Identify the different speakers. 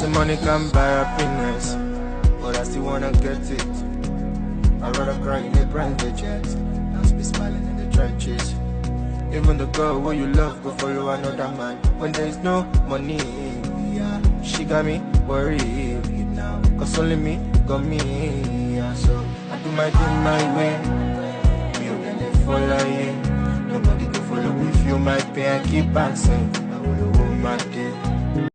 Speaker 1: say money can buy happiness, but I still wanna get it. I'd rather cry in a private jet than be smiling in the trenches. Even the girl who you love go follow another man when there is no money. She got me worried now, cause only me got me. So I do my thing my way. Me only follow you. Nobody can follow if you my pay. I keep asking, I will hold my day.